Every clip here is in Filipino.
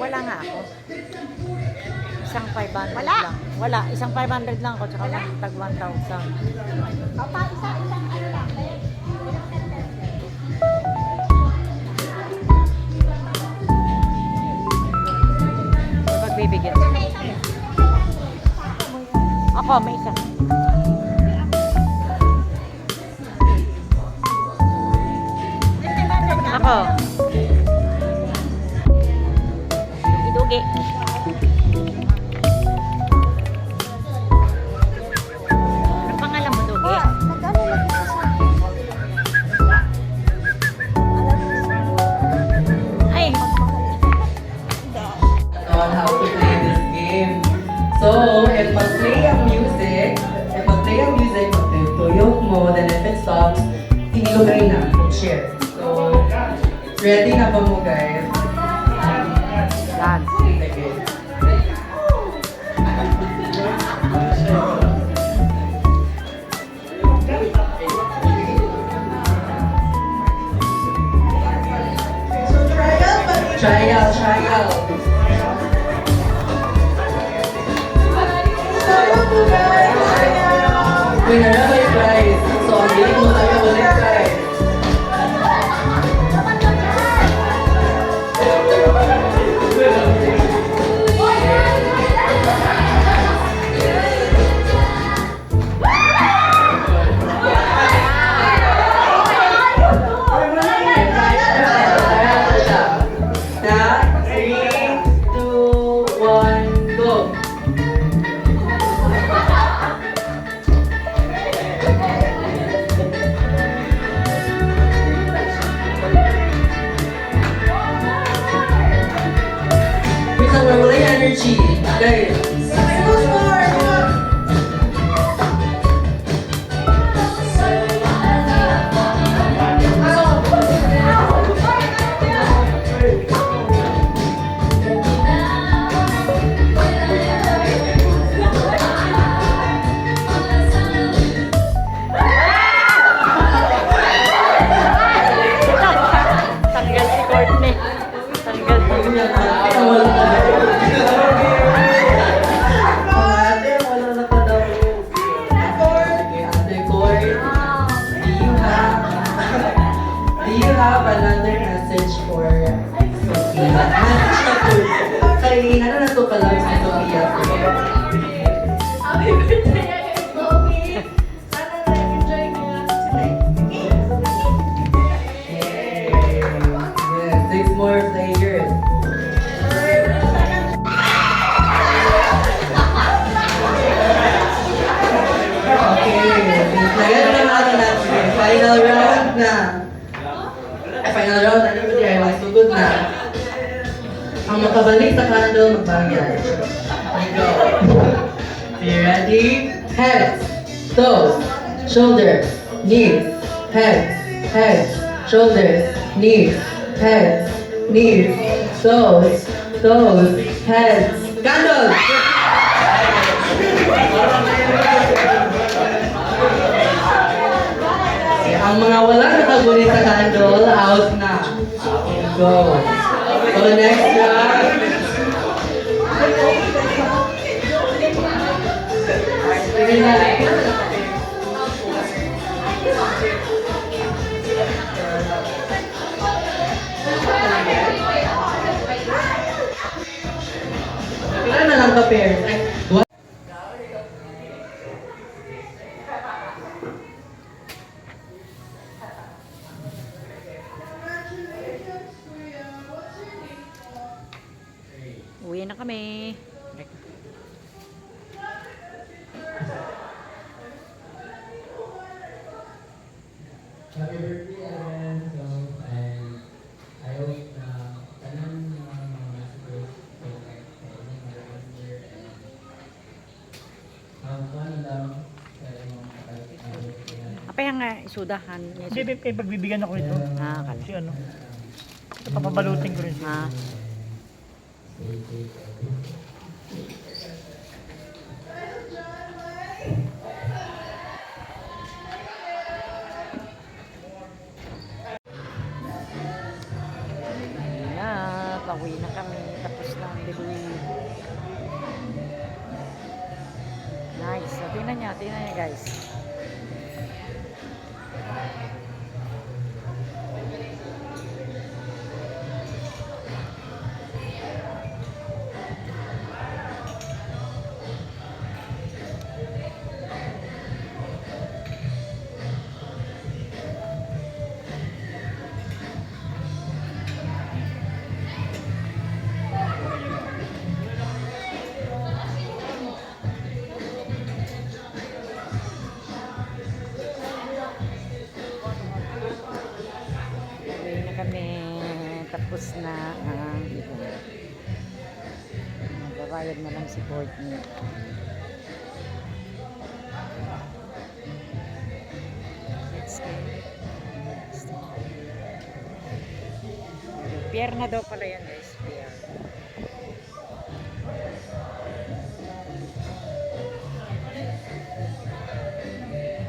Wala nga ako. Isang 500 Wala. lang. Wala. Isang 500 lang ako. Tsaka lang tag 1,000. Papa, isang ano lang. Pagbibigyan. Ako, may isa. Ako. Idugi. Ang pangalan mo, Dugi? Nag-ano lang ito sa Ay, on how to play this game. So, if mag-play ang music, magtutuyok mo, then if it stops, tinilugay na, share. So, ready na ba mo guys? yan. Sige. Try out. Winner na may prize. So, ang galing mo tayo ulit prize. Na, 3, 2, 1, go! Wait lang, wala yung energy. Guys, Tanggal si Courtney. Tanggal si Ate, wala na pa daw. Okay, Ate Coy, do you have another message for Sophia? Kay, ano na to pala si Sophia? Happy birthday again, Bobby! Sana na-enjoy niyo tonight. Yay! Yes, 6 more players. Okay, lagyan na natin natin. Final round na. Final round, ano ba diyan? Masugod na. Ang makabalik sa candle, magbayad. We go. Are you ready? Heads, toes, shoulders, knees, heads, shoulders, knees, heads, toes, heads. Candle! Ang mga walang nakagunit sa candle, out na. Go. So next round. Sige na. Kailan na lang ka-pair? What? Uwi na kami. Happy birthday again, so, and I hope na tanan mga messages ko kay inyong mga listener and have fun lang sa inyong kapalitan. Apa yung isudahan? Hindi, pagbibigyan ako ito. Ah, kala. Kasi ano, ito papabalutin ko rin siya. Ah, Stay safe. pauwi na kami. Tapos tingnan niyo guys. Uwi na kami. Tapos na ang event. Magbabayad na lang si Courtney. Let's go. Pier na daw pala yan guys. Pier.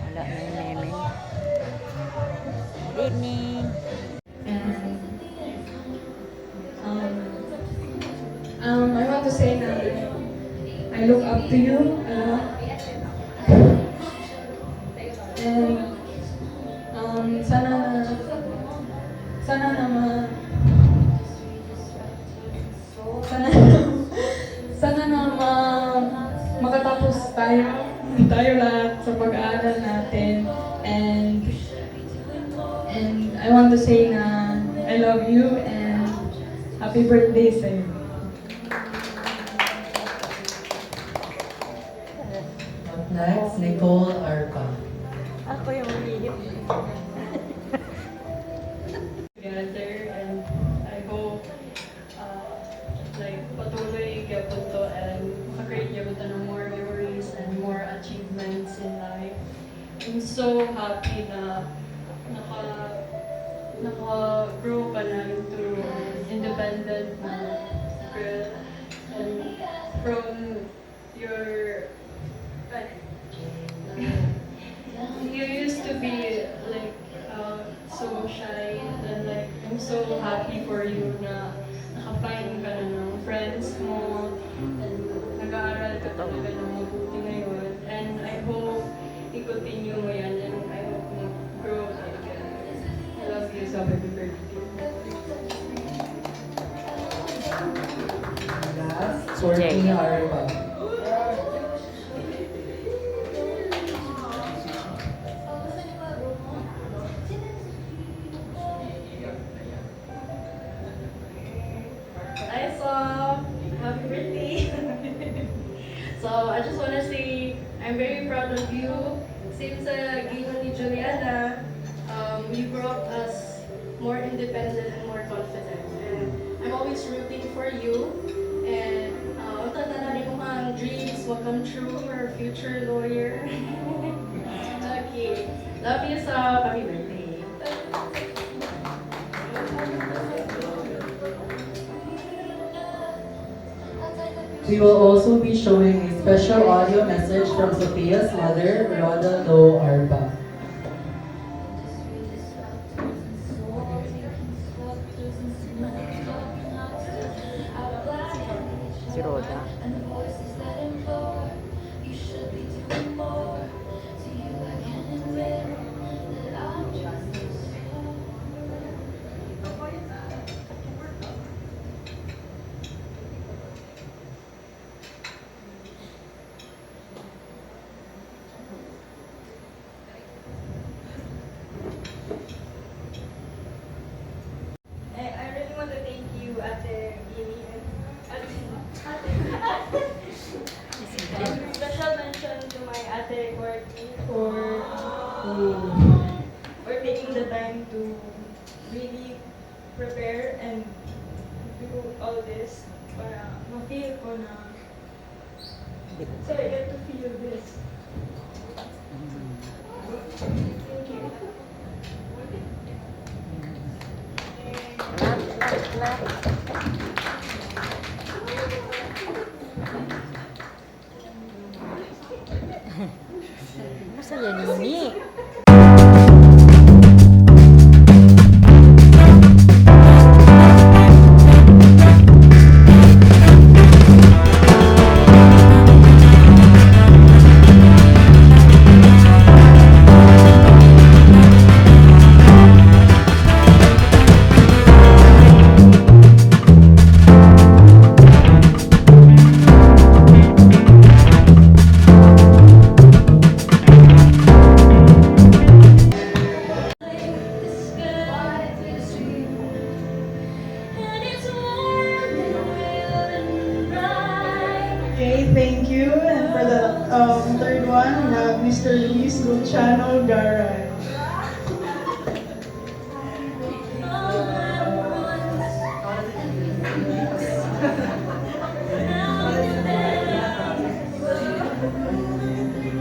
Wala na yung meme. Good evening. And I want to say that I look up to you a lot. And sana naman makatapos tayo lahat sa pag-aaral natin. And I want to say na I love you and happy birthday sa'yo. Up next, Nicole Arpa. Ako yung mahihip. Together, and I hope like patuloy gyapon to and makakreate gyapon to ng more memories and more achievements in life. I'm so happy na naka-grow ka na into independent na girl, and from your you used to be like so shy, and like I'm so happy for you na naka-find ka na ng friends mo and nag-aaral ka talaga ng mabuti ngayon, and I hope i-continue mo yan, and I hope mag-grow ka again. I love you, so happy birthday. Last, Courtney Arpa. Hi, so happy birthday. So I just want to say I'm very proud of you. Since Gino ni Juliana, you brought us more independent and more confident. And I'm always rooting for you. And tatanari mo ang dreams will come true. You're a future lawyer. Okay. Love you, so happy birthday. We will also be showing a special audio message from Sophia's mother, Rhoda Lo Arpa. Si Rhoda. I really want to thank you, Ate Gini, and special mention to my Ate Courtney for taking the time to really prepare and do all this para ma-feel ko na so I get to feel this. Thank you. Clap, clap, clap. Masaya Nini. Mr. Luis Luciano Garan.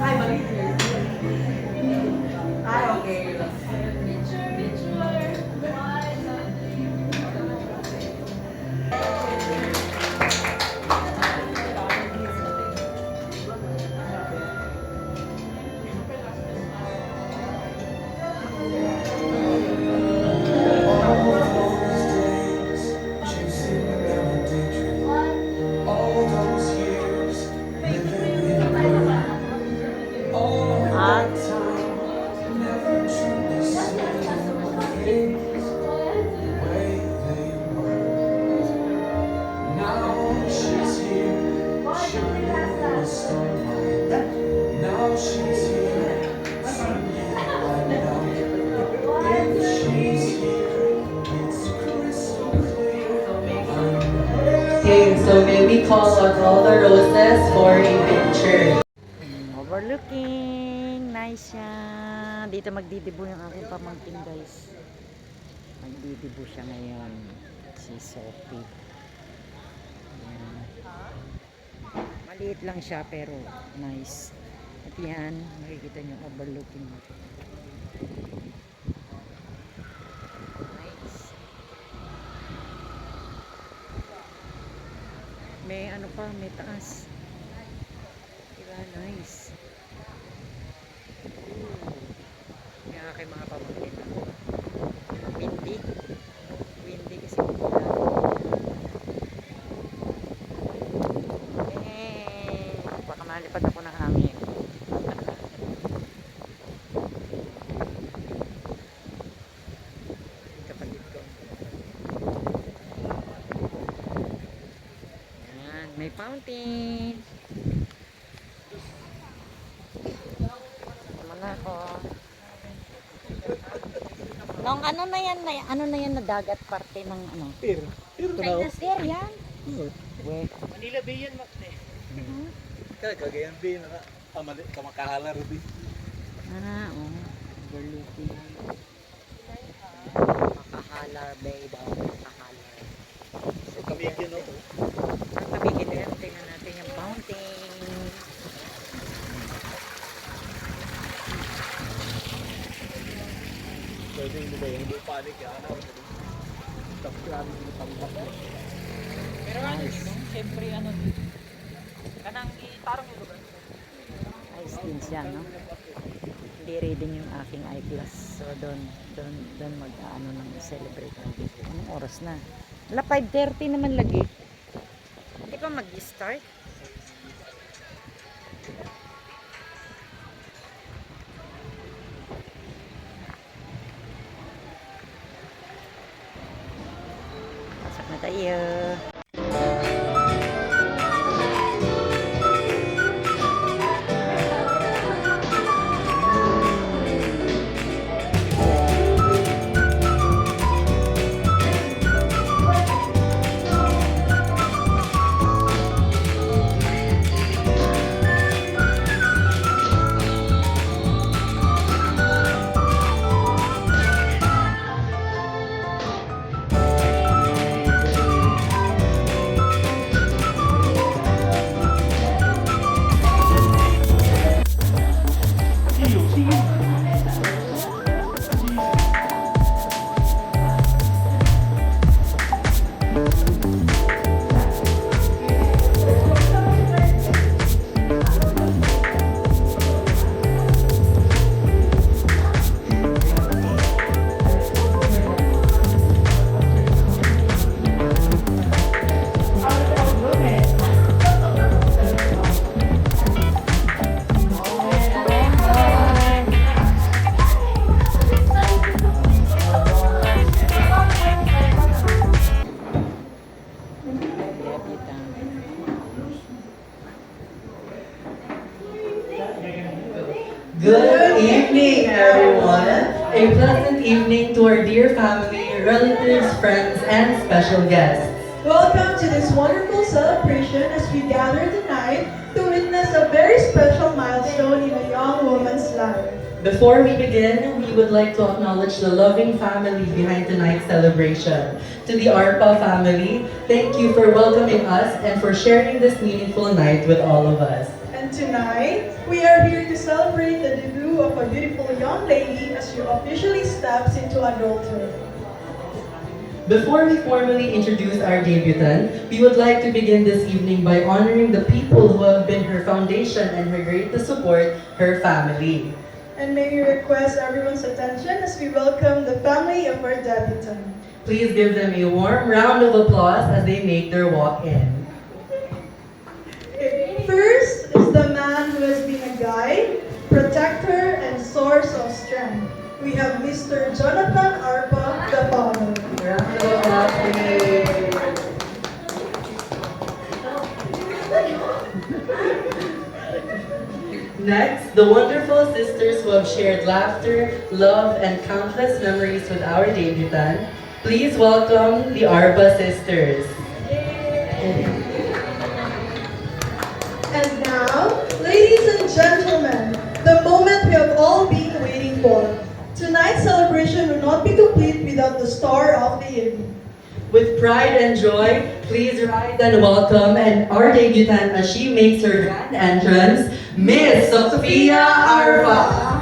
Ay, mali. Ay, okay. Ah, Okay, so may we call on all the roses for a picture. overlooking. Nice siya. Dito magdidibo yung aking pamangkin, guys. Magdidibo siya ngayon. Si Sophie. Ayan. Maliit lang siya pero nice. At yan, makikita niyo overlooking. Nice. May ano pa, may taas. Diba? Nice. Yung aking mga pamangkin. Windy. Windy kasi mula. Baka malipad ako ng hangin. Kapatid ko. Ayan, may fountain. Naman ako. Nung ano na yan na dagat parte ng ano? Pier. Pier to na. Pier yan. We. Manila Bay yan, Makte. Kagayan din na amali kamakahala rubi. Oh. Overlooking. Makahalar Bay daw. Makahalar. So kami gino to. Ang tabigin na yan. Tingnan natin yung fountain. Pwede hindi ba yung panik ya ano. Tapos grabe din pambak. Pero ano dito, siyempre ano dito. Kanang itarong yung lugar. Ayos din siya, no? Hindi reading yung aking eyeglass. So, doon mag-ano nang celebrate ng dito. Anong oras na? Wala, 5:30 naman lagi. Hindi pa mag-start? Pasok na tayo. Good evening, everyone. A pleasant evening to our dear family, relatives, friends, and special guests. Welcome to this wonderful celebration as we gather tonight to witness a very special milestone in a young woman's life. Before we begin, we would like to acknowledge the loving family behind tonight's celebration. To the ARPA family, thank you for welcoming us and for sharing this meaningful night with all of us. And tonight, we are here to celebrate the debut of a beautiful young lady as she officially steps into adulthood. Before we formally introduce our debutant, we would like to begin this evening by honoring the people who have been her foundation and her greatest support, her family. And may we request everyone's attention as we welcome the family of our debutant. Please give them a warm round of applause as they make their walk in. First is the man who has been a guide, protector, and source of strength. We have Mr. Jonathan Arpa, the father. Round of applause, please. Next, the wonderful sisters who have shared laughter, love, and countless memories with our debutant. Please welcome the Arpa sisters. And now, ladies and gentlemen, the moment we have all been waiting for. Tonight's celebration will not be complete without the star of the evening. With pride and joy, please rise and welcome and our debutant as she makes her grand entrance, Miss Sophia Arpa.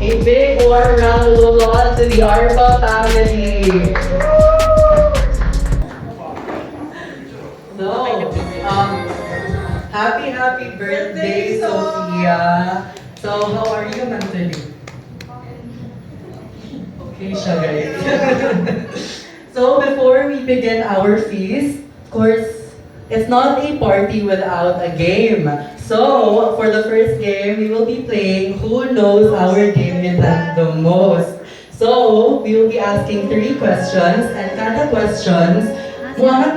A big warm round of applause to the Arpa family. So, happy birthday, Sophia. So, how are you mentally? Okay siya, guys. So, before we begin our feast, of course, it's not a party without a game. So, for the first game, we will be playing Who Knows Our Debutant the Most. So, we will be asking 3 questions, and kada questions,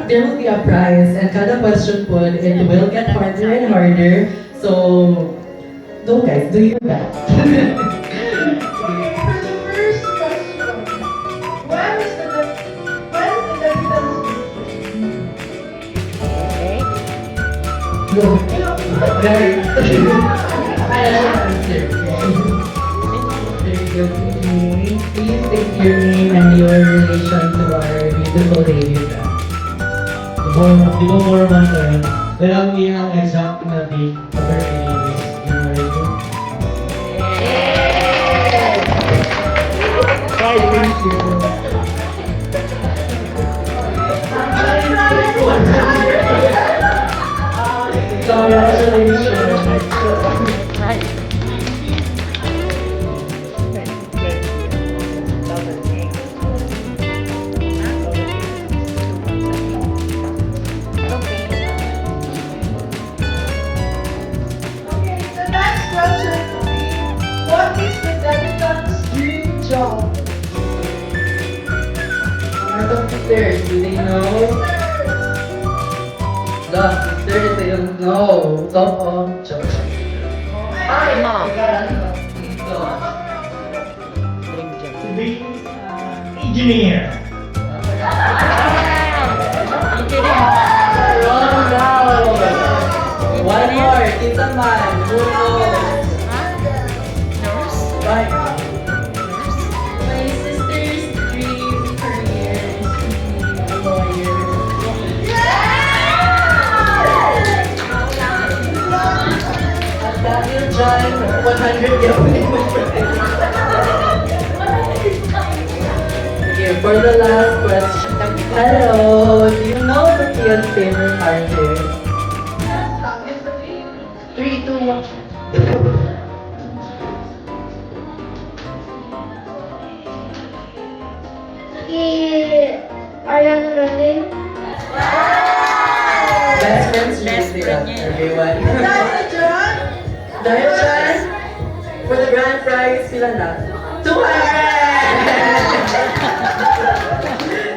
there will be a prize, and kada question it will get harder and harder. So, go guys, do your best. For the first question, when is the debutant's Okay. Go. Very Please state your name and your relation to our beautiful debutant. Di ba more man tayo? Pero ang iyang exact na date sa birthday is January 2. Thank you. Congratulations. Right. Okay, the next question will be, what is the debutant's dream job? Our sisters, do they know? The sisters, they don't know. Top of joke. Mom. To be engineer. Oh no! One more, Tita Man. Who knows? Nurse? Right. My sister's dream career is to be a lawyer. At Daniel John, 100 Okay, for the last question. Hello, do you know the Kian's favorite artist? luck, niya. everyone. Dahil dyan, Dahil dyan, for the grand prize, pila na? 200!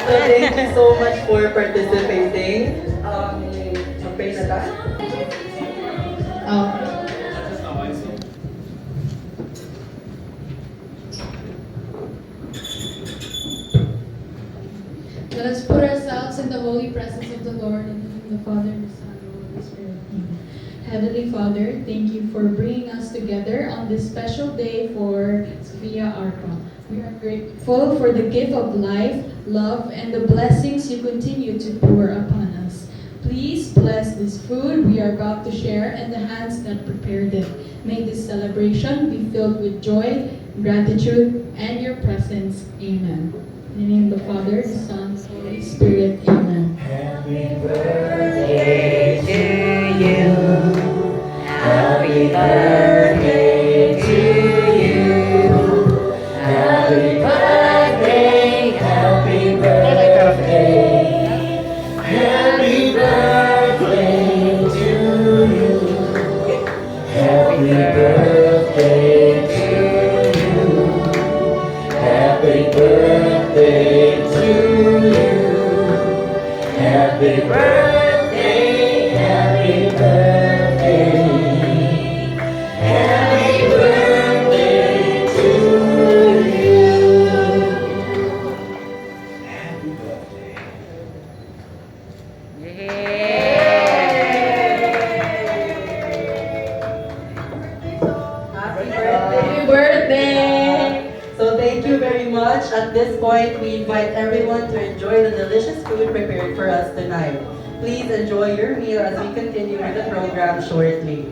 So thank you so much for participating. Mag-pray na tayo. Let us put ourselves in the holy presence of the Lord in the name of the Father, the Son, and the Holy Spirit. Amen. Heavenly Father, thank you for bringing us together on this special day for Sophia Arpa. We are grateful for the gift of life, love, and the blessings you continue to pour upon us. Please bless this food we are about to share and the hands that prepared it. May this celebration be filled with joy, gratitude, and your presence. Amen. In the name of the Father, the Son, and the Holy Spirit. Amen. Happy birthday to you. Happy birthday to you. Happy birthday, happy birthday. Happy birthday to you. Happy birthday to you. Happy birthday to you. Happy birthday, happy birthday. Happy birthday to you. Happy birthday. Happy birthday! So thank you very much. At this point, we invite everyone to enjoy the delicious food prepared for us tonight. Please enjoy your meal as we continue with the program shortly.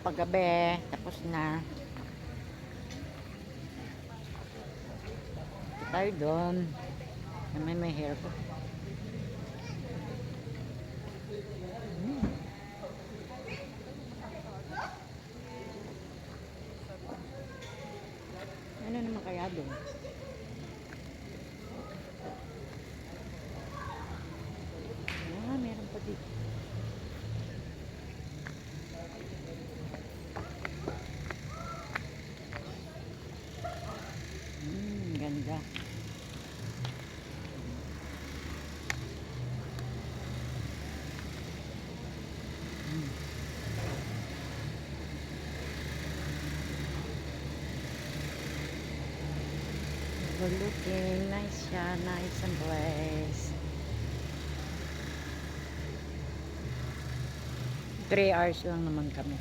paggabi. Tapos na. Ito tayo doon. May hair ko. Ano naman kaya doon? Meron pa dito. Ganda. Overlooking. Nice siya. Nice and blessed. 3 hours lang naman kami.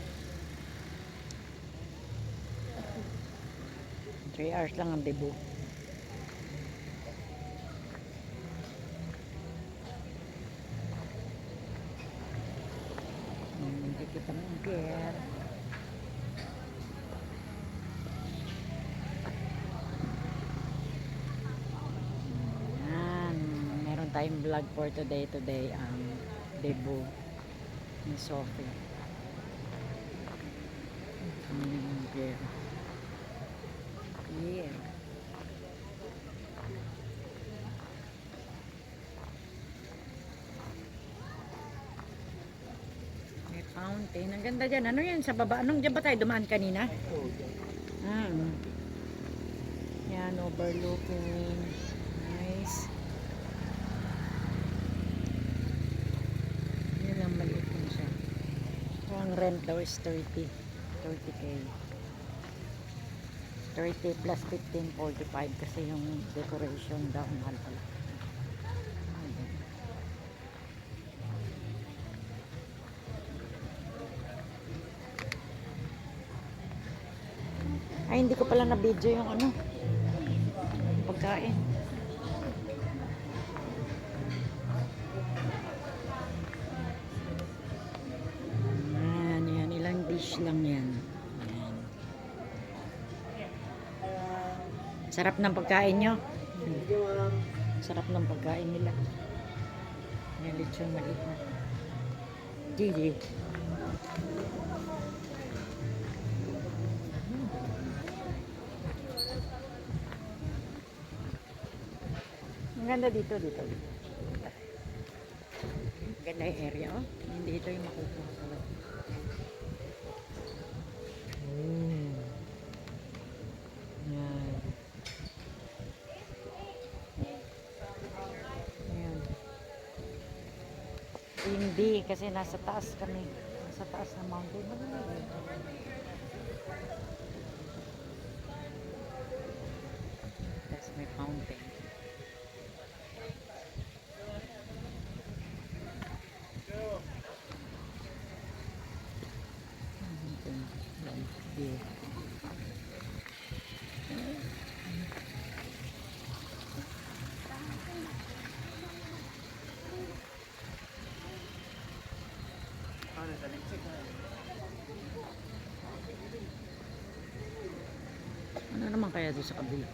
3 hours lang ang debut. Nakikita mo ang pier. Yan. Meron tayong vlog for today. Today ang debut ni Sophie. Pier. Yeah. May fountain. Ang ganda dyan. Ano yan sa baba? Anong dyan ba tayo dumaan kanina? Yan, overlooking. Nice. Yun lang, maliit din siya. So, ang rent daw is 30K. 30 plus 15, 45 kasi yung decoration daw mahal pala. Ay, hindi ko pala na-video yung ano, pagkain. Yan, ilang dish lang yan. Sarap ng pagkain nyo. Sarap ng pagkain nila. Yan, lechon maliit na. Gigi. Ang ganda dito. Ganda yung area, oh. Hindi ito yung makukuha sa loob. Yan. Ayan. Hindi, kasi nasa taas kami. Nasa taas ng mountain. Tapos may fountain. Yeah. Ano naman kaya doon sa kabila?